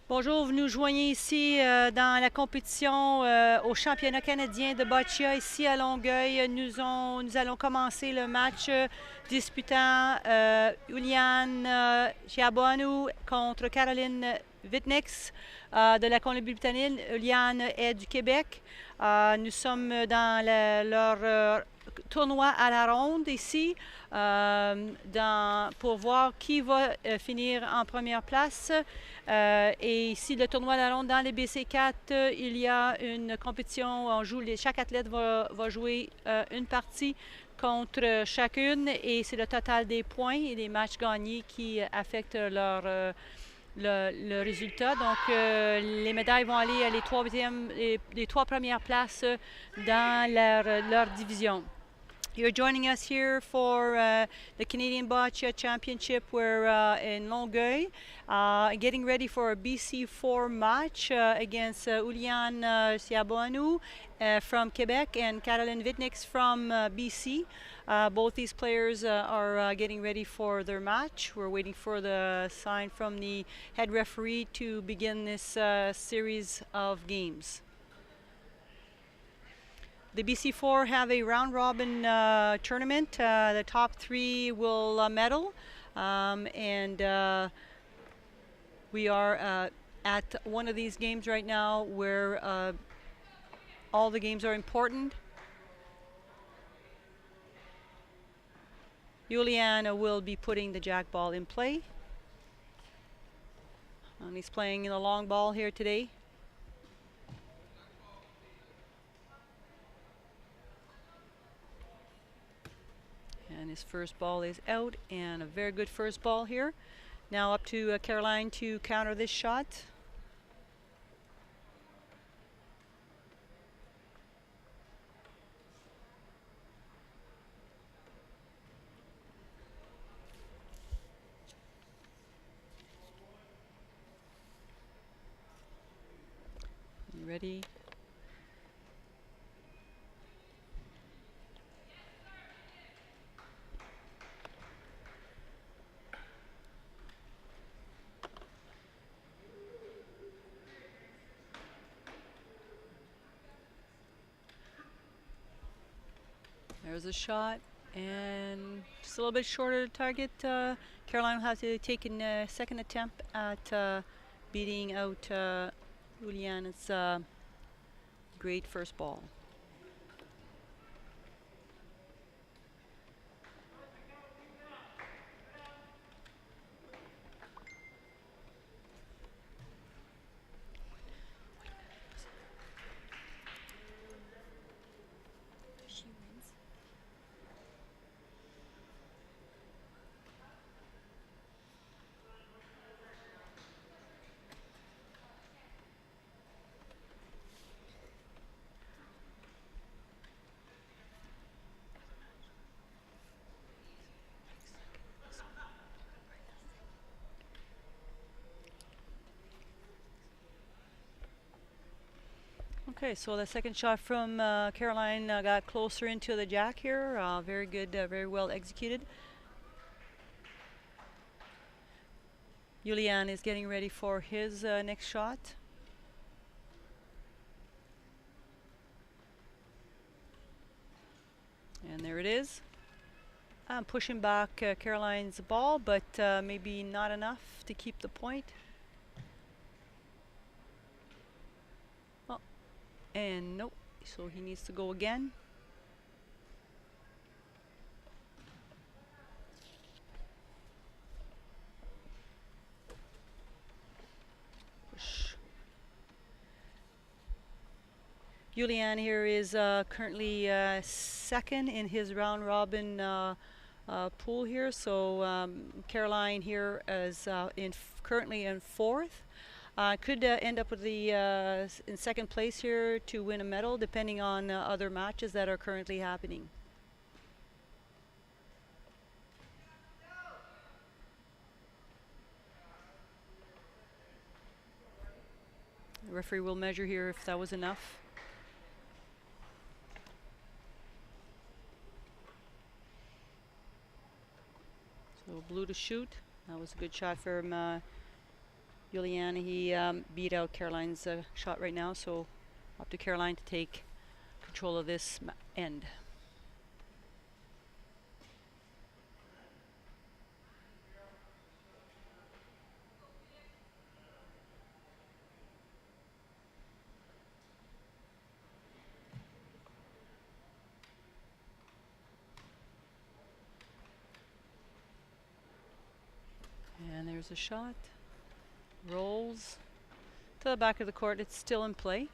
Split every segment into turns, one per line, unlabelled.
Bonjour, vous nous joignez ici dans la compétition au championnat canadien de boccia ici à Longueuil. Nous allons commencer le match disputant Iulian Ciobanu contre Caroline Vietnieks de la Colombie-Britannique. Iulian est du Québec. Nous sommes dans leur tournoi à la ronde ici pour voir qui va finir en première place. Et ici, le tournoi à la ronde dans les BC4, il y a une compétition. Chaque athlète va jouer une partie contre chacune et c'est le total des points et des matchs gagnés qui affectent le résultat. Donc, les médailles vont aller à les trois premières places dans leur division. You're joining us here for the Canadian Boccia Championship. We're in Longueuil, getting ready for a BC4 match against Iulian Ciobanu from Quebec and Caroline Vietnieks from BC. Both these players are getting ready for their match. We're waiting for the sign from the head referee to begin this series of games. The BC4 have a round-robin tournament. The top three will medal, and we are at one of these games right now where all the games are important. Iulian will be putting the jack ball in play. And he's playing in the long ball here today. And his first ball is out, and a very good first ball here. Now up to Caroline to counter this shot. You ready? There's a shot, and just a little bit shorter target. Caroline will have to take a second attempt at beating out Iulian. It's a great first ball. Okay, so the second shot from Caroline got closer into the jack here. Very good, very well executed. Iulian is getting ready for his next shot. And there it is. I'm pushing back Caroline's ball, but maybe not enough to keep the point. Oh, and nope, so he needs to go again. Push. Iulian here is currently second in his round-robin pool here. So Caroline here is currently in fourth. Could end up with the in second place here to win a medal, depending on other matches that are currently happening. The referee will measure here if that was enough. So blue to shoot. That was a good shot from Iulian, he beat out Caroline's shot right now, so up to Caroline to take control of this end. And there's a shot. Rolls to the back of the court. It's still in play.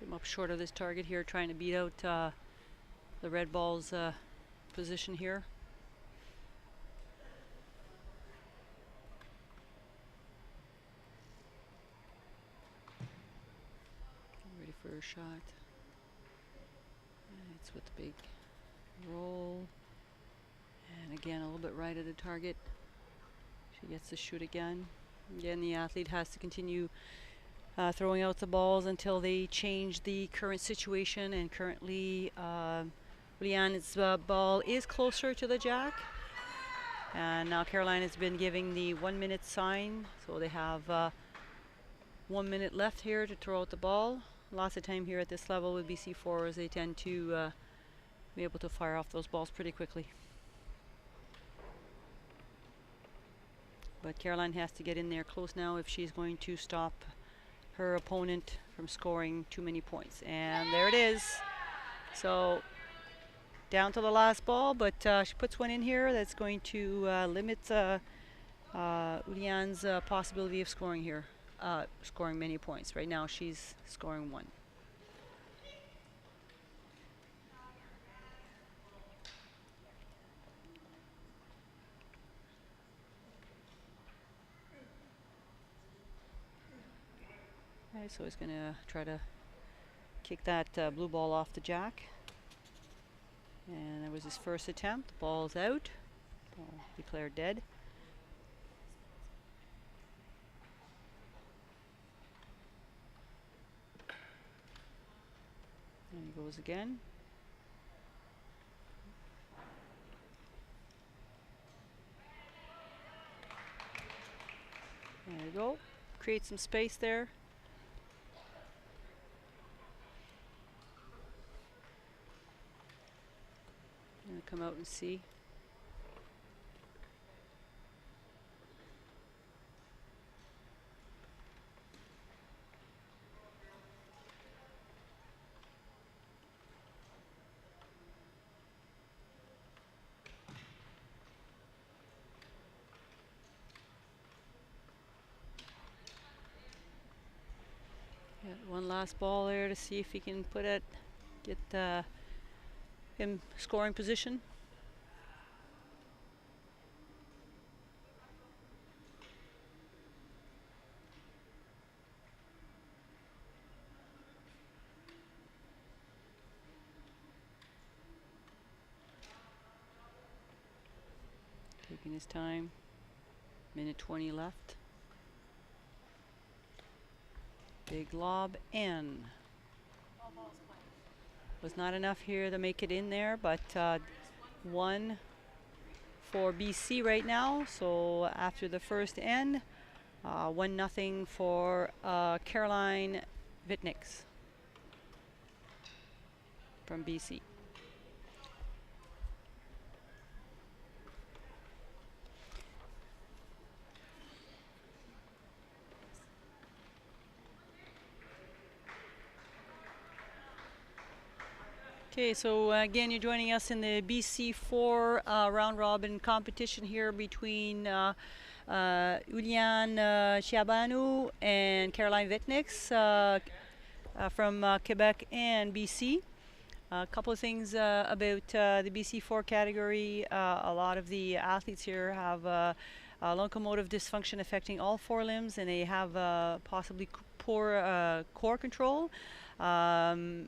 I'm up short of this target here, trying to beat out the red ball's position here. Ready for her shot. And it's with the big roll. And again, a little bit right of the target. She gets to shoot again. Again, the athlete has to continue throwing out the balls until they change the current situation, and currently Iulian's ball is closer to the jack, and now Caroline has been giving the 1 minute sign, so they have 1 minute left here to throw out the ball. Lots of time here at this level with BC4 as they tend to be able to fire off those balls pretty quickly. But Caroline has to get in there close now if she's going to stop her opponent from scoring too many points. And there it is. So down to the last ball, but she puts one in here that's going to limit Iulian's possibility of scoring here, scoring many points. Right now she's scoring one. Okay, so he's going to try to kick that blue ball off the jack. And that was his first attempt. The ball's out. Ball declared dead. And he goes again. There you go. Create some space there. Come out and see. One last ball there to see if he can put it, get him scoring position. Taking his time. Minute 20 left. Big lob in. Was not enough here to make it in there, but one for BC right now. So after the first end, 1-0 for Caroline Vietnieks from BC. Okay, so again, you're joining us in the BC4 round robin competition here between Iulian Ciobanu and Caroline Vietnieks from Quebec and BC. A couple of things about the BC4 category. A lot of the athletes here have locomotive dysfunction affecting all four limbs, and they have possibly poor core control. So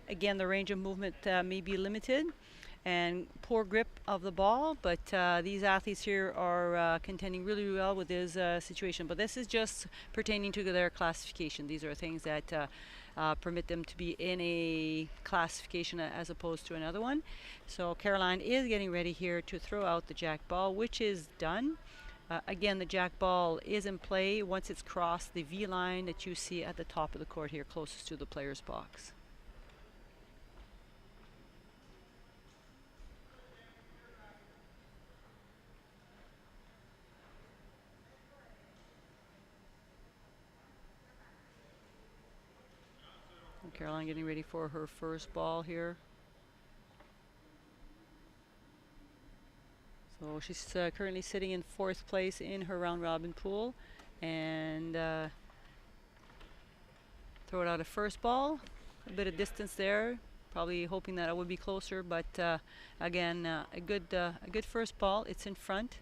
again, the range of movement may be limited and poor grip of the ball, but these athletes here are contending really well with this situation. But this is just pertaining to their classification. These are things that permit them to be in a classification as opposed to another one. So Caroline is getting ready here to throw out the jack ball, which is done. Again, the jack ball is in play once it's crossed the V line that you see at the top of the court here, closest to the player's box. And Caroline getting ready for her first ball here. So she's currently sitting in 4th place in her round robin pool, and throw it out a first ball. A bit of distance there, probably hoping that it would be closer, but again, a good first ball. It's in front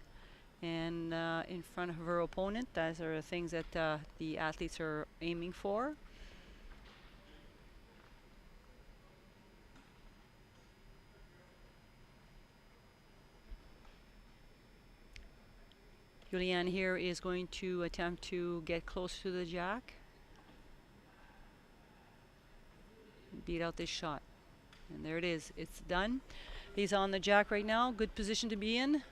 and in front of her opponent. Those are things that the athletes are aiming for. Iulian here is going to attempt to get close to the jack, beat out this shot, and there it is. It's done. He's on the jack right now. Good position to be in.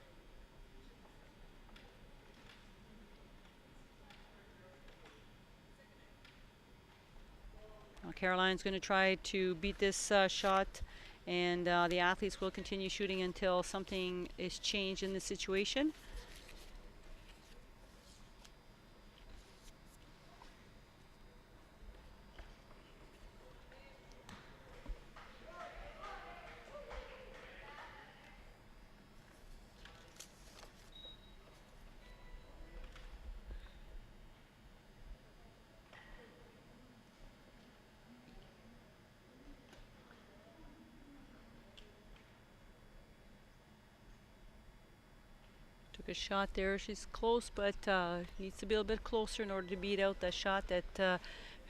Now Caroline's going to try to beat this shot, and the athletes will continue shooting until something is changed in the situation. Took a shot there. She's close, but needs to be a little bit closer in order to beat out that shot that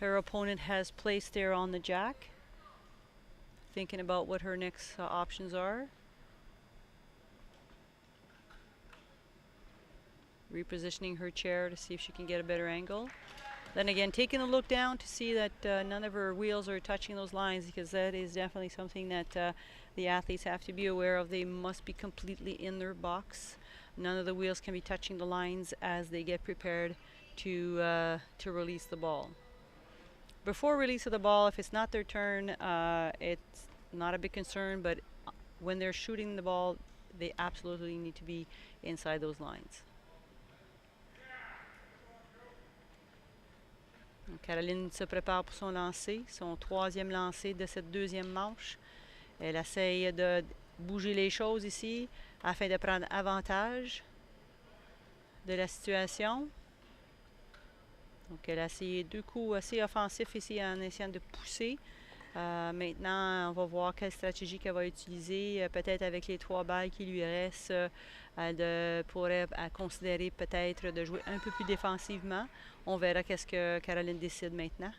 her opponent has placed there on the jack. Thinking about what her next options are. Repositioning her chair to see if she can get a better angle. Then again, taking a look down to see that none of her wheels are touching those lines, because that is definitely something that the athletes have to be aware of. They must be completely in their box. None of the wheels can be touching the lines as they get prepared to release the ball. Before release of the ball, if it's not their turn, it's not a big concern, but when they're shooting the ball, they absolutely need to be inside those lines. Caroline se prépare pour son lancer, son 3e lancer de cette 2e manche. Elle essaye de bouger les choses ici afin de prendre avantage de la situation. Donc elle a essayé 2 coups assez offensifs ici en essayant de pousser. Maintenant, on va voir quelle stratégie qu'elle va utiliser. Peut-être avec les 3 balles qui lui restent, elle pourrait considérer peut-être de jouer un peu plus défensivement. On verra qu'est-ce que Caroline décide maintenant.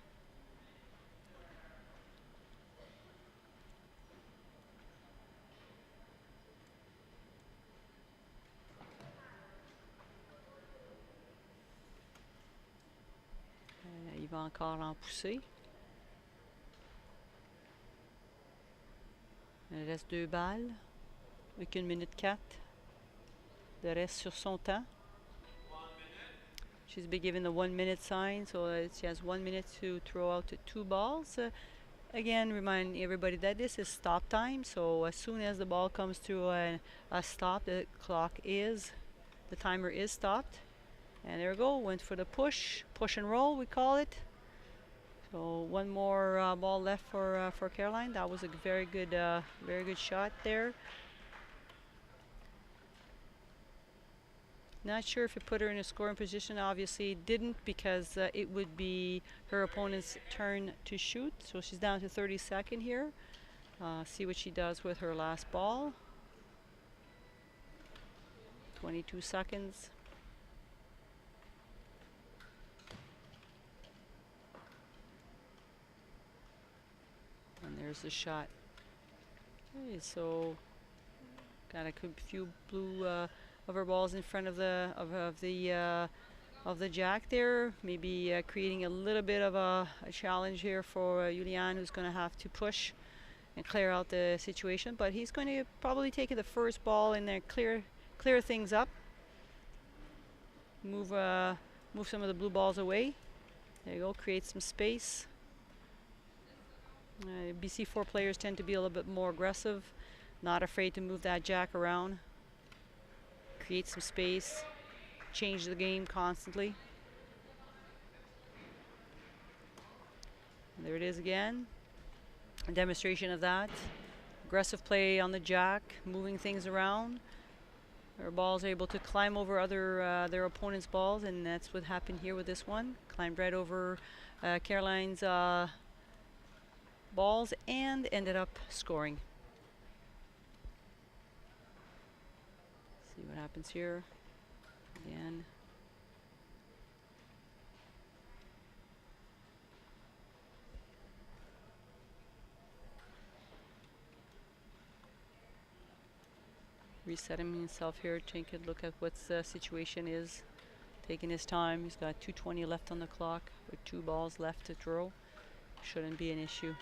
Il va encore en pousser. Il reste 2 balles avec 1 minute 4. Le reste sur son temps. She's been given the 1 minute sign, so she has 1 minute to throw out 2 balls. Again, remind everybody that this is stop time, so as soon as the ball comes to a stop, the timer is stopped. And there we go, went for the push and roll, we call it. So one more ball left for Caroline. That was a very good shot there. Not sure if it put her in a scoring position. Obviously it didn't, because it would be her opponent's turn to shoot. So she's down to 32nd here. See what she does with her last ball. 22 seconds. And there's the shot. Okay, so got a few blue of her balls in front of the jack there. Maybe creating a little bit of a challenge here for Iulian, who's going to have to push and clear out the situation. But he's going to probably take the first ball and then clear things up. Move some of the blue balls away. There you go. Create some space. BC4 players tend to be a little bit more aggressive, not afraid to move that jack around, create some space, change the game constantly. And there it is again, a demonstration of that. Aggressive play on the jack, moving things around. Their balls are able to climb over their opponent's balls, and that's what happened here with this one. Climbed right over Caroline's balls and ended up scoring. See what happens here again. Resetting himself here, taking a look at what the situation is. Taking his time. He's got 2:20 left on the clock with 2 balls left to throw. Shouldn't be an issue.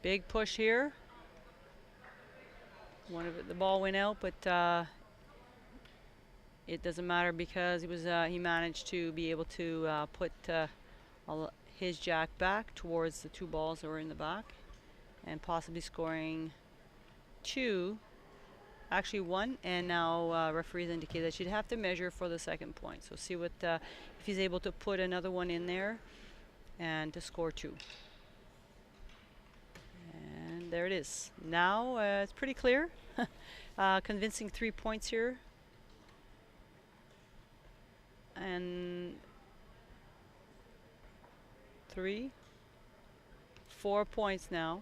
Big push here. The ball went out, but it doesn't matter, because he managed to be able to put his jack back towards the 2 balls that were in the back, and possibly scoring 2, actually 1, and now referees indicate that she'd have to measure for the second point. So see what if he's able to put another one in there and to score 2. And there it is. Now it's pretty clear. Convincing 3 points here. And 3, 4 points now.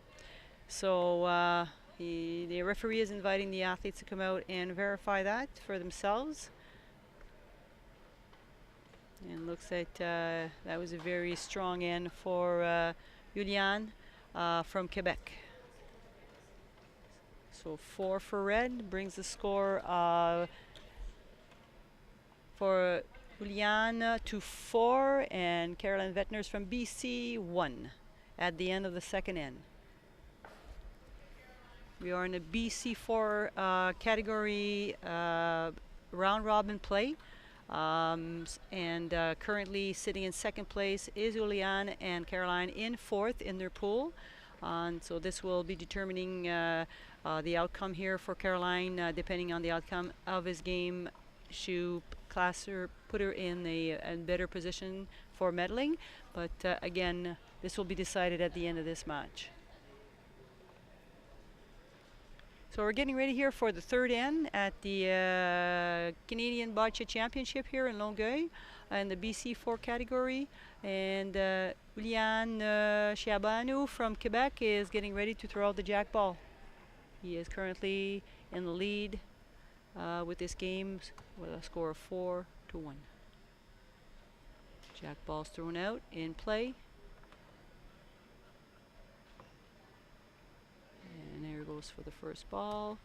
So the referee is inviting the athletes to come out and verify that for themselves. And looks like that was a very strong end for Iulian from Quebec. So 4 for red brings the score for Iulian to 4, and Caroline Vietnieks from BC 1 at the end of the second end. We are in the BC4 category round robin play. Currently sitting in second place is Iulian, and Caroline in 4th in their pool. So this will be determining the outcome here for Caroline. Depending on the outcome of his game, she put her in a better position for medaling. But again, this will be decided at the end of this match. So we're getting ready here for the third end at the Canadian Bocce Championship here in Longueuil in the BC4 category. And Iulian Ciobanu from Quebec is getting ready to throw out the jack ball. He is currently in the lead with this game with a score of 4-1. Jack ball's thrown out in play. And there goes for the first ball.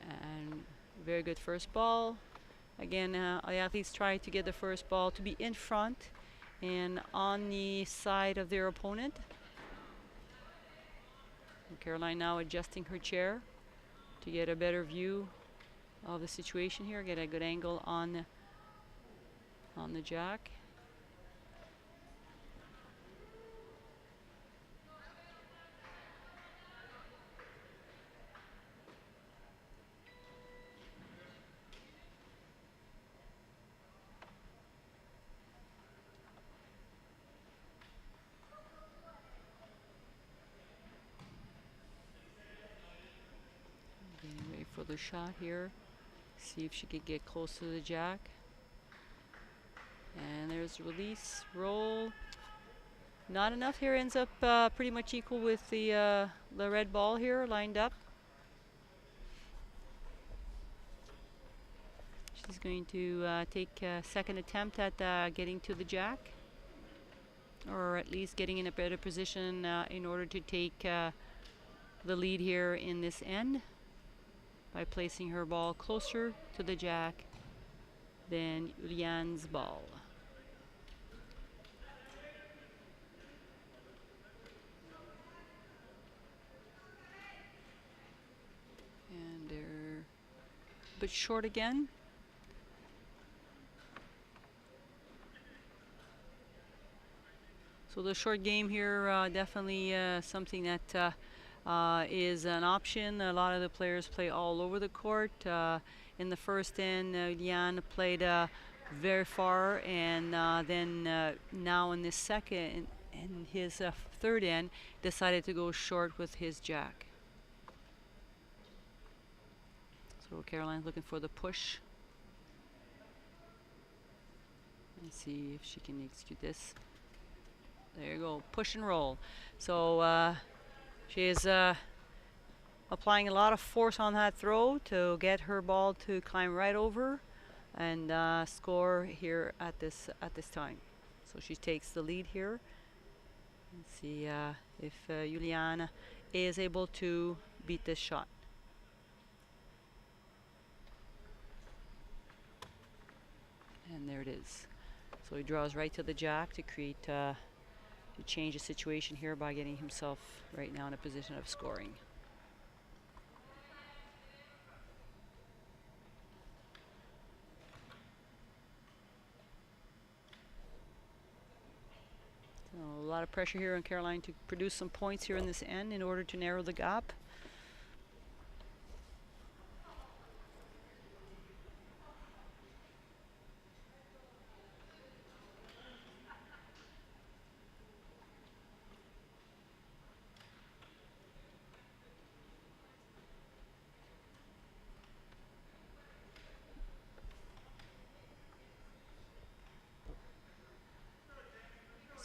And very good first ball. Again, the athletes try to get the first ball to be in front and on the side of their opponent. And Caroline now adjusting her chair to get a better view of the situation here, get a good angle on the jack. for the shot here. See if she could get close to the jack. And there's the release, roll. Not enough here, ends up pretty much equal with the red ball here lined up. She's going to take a second attempt at getting to the jack, or at least getting in a better position in order to take the lead here in this end by placing her ball closer to the jack than Iulian's ball. And they're a bit short again. So the short game here, definitely something that is an option. A lot of the players play all over the court. In the first end, Iulian played very far, and then now in this second, in his third end, decided to go short with his jack. So Caroline's looking for the push. Let's see if she can execute this. There you go, push and roll. So she is applying a lot of force on that throw to get her ball to climb right over and score here at this time. So she takes the lead here. Let's see if Iulian is able to beat this shot. And there it is. So he draws right to the jack to create to change the situation here by getting himself right now in a position of scoring. So a lot of pressure here on Caroline to produce some points here in this end in order to narrow the gap.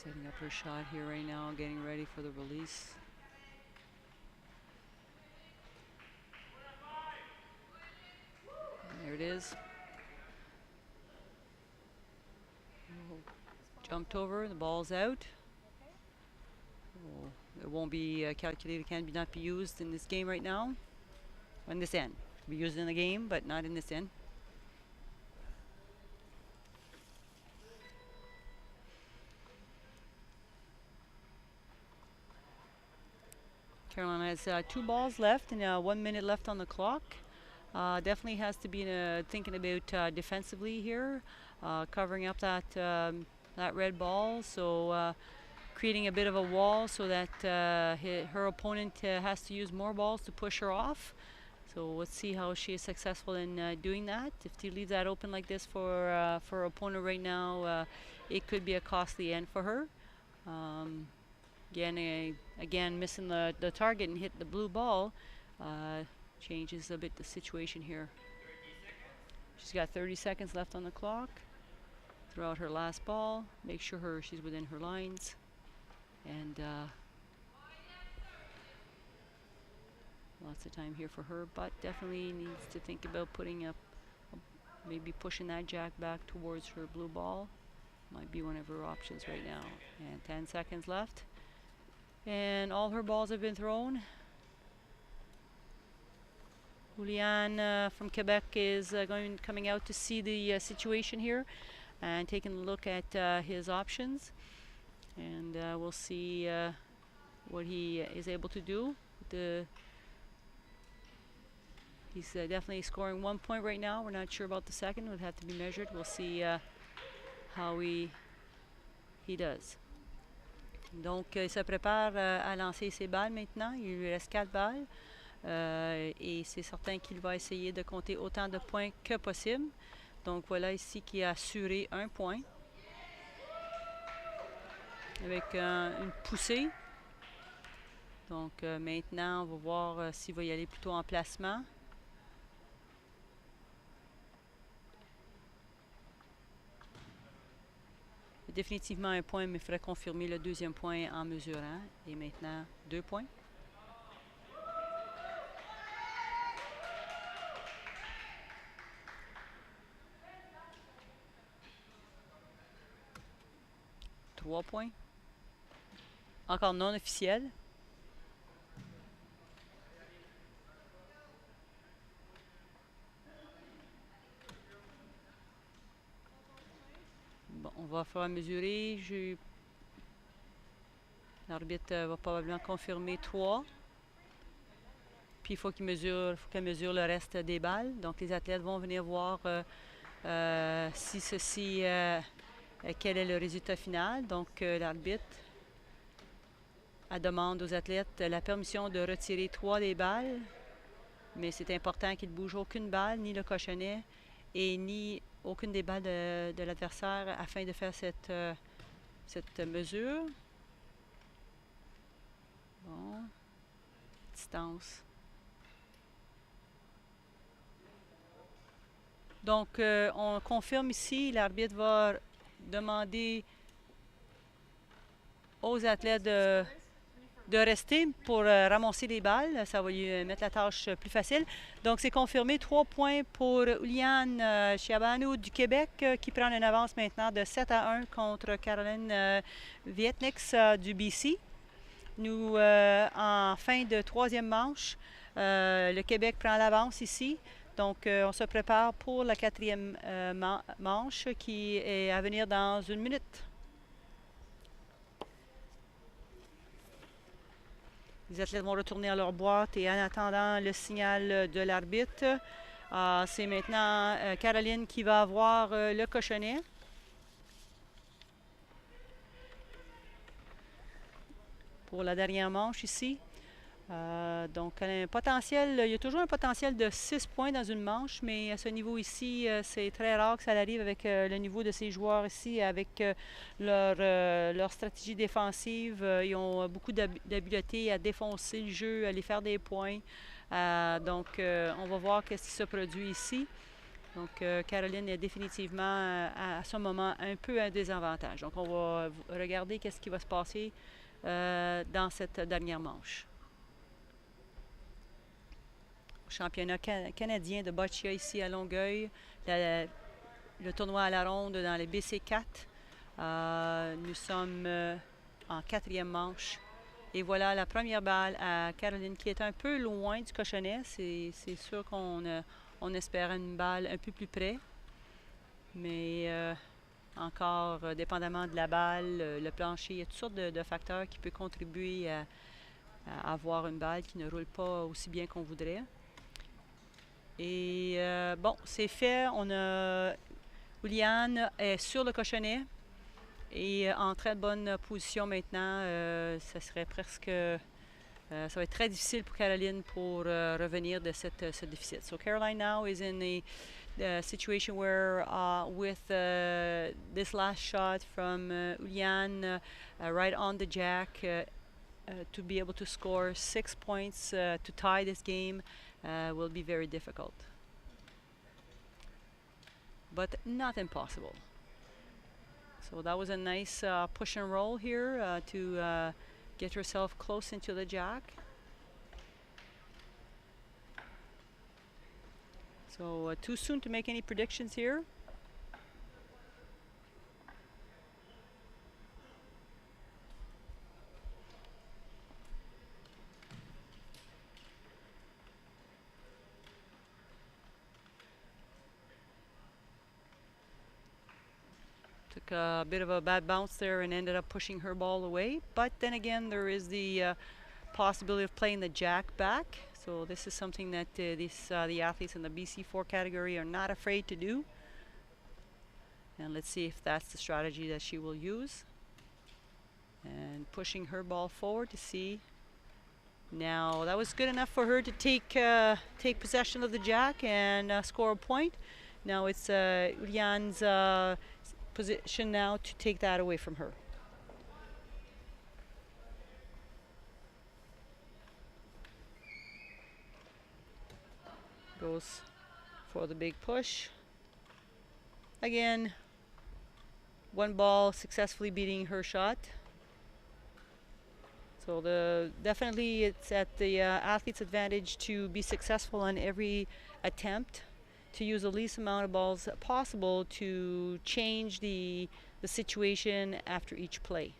Setting up her shot here right now, getting ready for the release. And there it is. Jumped over, the ball's out. It won't be calculated, can not be used in this game right now. In this end. Be used in the game, but not in this end. Caroline has 2 balls left and 1 minute left on the clock. Definitely has to be thinking about defensively here, covering up that red ball, so creating a bit of a wall so that her opponent has to use more balls to push her off. So let's see how she is successful in doing that. If she leaves that open like this for her opponent right now, it could be a costly end for her. Again, missing the target and hit the blue ball changes a bit the situation here. She's got 30 seconds left on the clock. Throw out her last ball. Make sure she's within her lines. And lots of time here for her, but definitely needs to think about putting up, maybe pushing that jack back towards her blue ball. Might be one of her options right now. And 10 seconds left. And all her balls have been thrown. Iulian from Quebec is coming out to see the situation here and taking a look at his options. And we'll see what he is able to do. He's definitely scoring 1 point right now. We're not sure about the second. It would have to be measured. We'll see how he does. Donc, il se prépare à lancer ses balles maintenant. Il lui reste 4 balles. Et c'est certain qu'il va essayer de compter autant de points que possible. Donc, voilà ici qui a assuré 1 point. Avec une poussée. Donc, maintenant, on va voir s'il va y aller plutôt en placement. Définitivement un point, mais il faudrait confirmer le deuxième point en mesurant. Et maintenant, 2 points. Trois points. Encore non officiel. Bon, on va falloir mesurer. L'arbitre va probablement confirmer 3. Puis il faut qu'elle mesure le reste des balles. Donc les athlètes vont venir voir quel est le résultat final. Donc l'arbitre demande aux athlètes la permission de retirer 3 des balles. Mais c'est important qu'il ne bouge aucune balle, ni le cochonnet, et ni aucune des balles de l'adversaire afin de faire cette mesure. Bon. Distance. Donc, on confirme ici, l'arbitre va demander aux athlètes de rester pour ramasser les balles. Ça va lui mettre la tâche plus facile. Donc, c'est confirmé. 3 points pour Iulian Ciobanu du Québec qui prend une avance maintenant de 7-1 contre Caroline Vietnieks du BC. Nous, en fin de troisième manche, le Québec prend l'avance ici. Donc, on se prépare pour la quatrième manche qui est à venir dans 1 minute. Les athlètes vont retourner à leur boîte et en attendant le signal de l'arbitre, c'est maintenant Caroline qui va avoir le cochonnet. Pour la dernière manche ici. Donc, elle a un potentiel, il y a toujours un potentiel de 6 points dans une manche, mais à ce niveau ici, c'est très rare que ça arrive avec le niveau de ces joueurs ici, avec leur stratégie défensive. Ils ont beaucoup d'habileté à défoncer le jeu, à aller faire des points. Donc, on va voir ce qui se produit ici. Donc, Caroline est définitivement à ce moment un peu un désavantage. Donc, on va regarder ce qui va se passer dans cette dernière manche. Championnat canadien de boccia ici à Longueuil, le tournoi à la ronde dans les BC4. Nous sommes en quatrième manche. Et voilà la première balle à Caroline qui est un peu loin du cochonnet. C'est sûr qu'on espère une balle un peu plus près. Mais encore, dépendamment de la balle, le plancher, il y a toutes sortes de facteurs qui peuvent contribuer à avoir une balle qui ne roule pas aussi bien qu'on voudrait. Et bon, c'est fait. Iulian est sur le cochonnet et en très bonne position maintenant. Ça serait presque... ça va être très difficile pour Caroline pour revenir de ce déficit. So Caroline now is in a situation where with this last shot from Iulian right on the jack to be able to score 6 points to tie this game will be very difficult. But not impossible. So that was a nice push and roll here to get herself close into the jack. So too soon to make any predictions here. Took a bit of a bad bounce there and ended up pushing her ball away. But then again, there is the possibility of playing the jack back. So this is something that the athletes in the BC4 category are not afraid to do. And let's see if that's the strategy that she will use. And pushing her ball forward to see. Now that was good enough for her to take possession of the jack and score a point. Now it's Iulian's position now to take that away from her. Goes for the big push. Again, one ball successfully beating her shot. So definitely it's at the athlete's advantage to be successful on every attempt, to use the least amount of balls possible to change the situation after each play.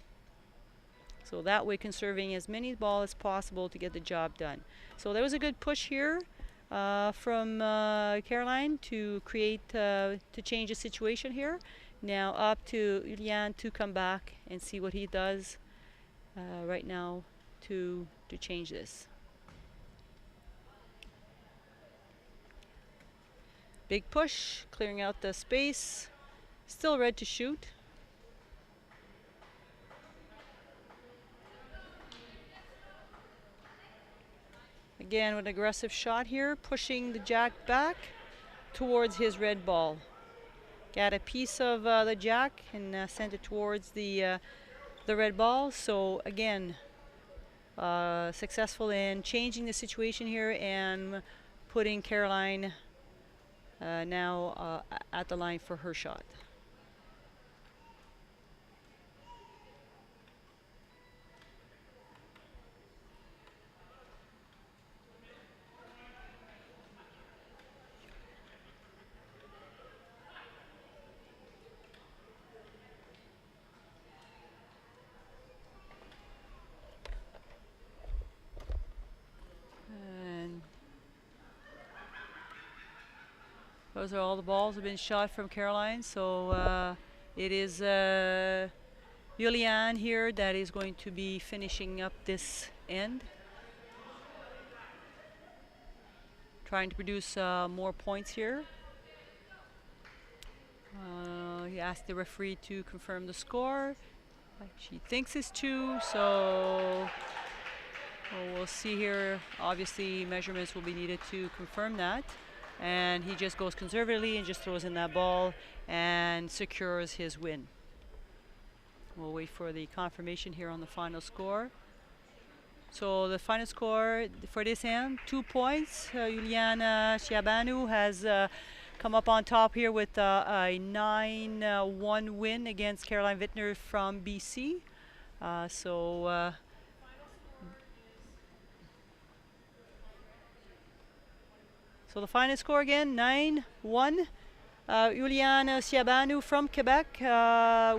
So that way conserving as many balls as possible to get the job done. So there was a good push here from Caroline to create, to change the situation here. Now up to Iulian to come back and see what he does right now to change this. Big push, clearing out the space. Still red to shoot. Again, with an aggressive shot here, pushing the jack back towards his red ball. Got a piece of the jack and sent it towards the red ball. So again, successful in changing the situation here and putting Caroline now at the line for her shot. Those are all the balls have been shot from Caroline. So it is Iulian here that is going to be finishing up this end. Trying to produce more points here. He asked the referee to confirm the score. She thinks it's 2, so we'll see here. Obviously, measurements will be needed to confirm that. And he just goes conservatively and just throws in that ball and secures his win. We'll wait for the confirmation here on the final score. So the final score for this hand, 2 points. Iulian Ciobanu has come up on top here with a 9-1 win against Caroline Vietnieks from BC. So the final score again, 9-1. Iulian Ciobanu from Quebec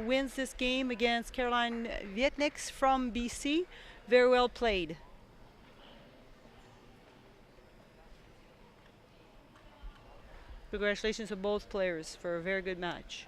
wins this game against Caroline Vietnieks from BC. Very well played. Congratulations to both players for a very good match.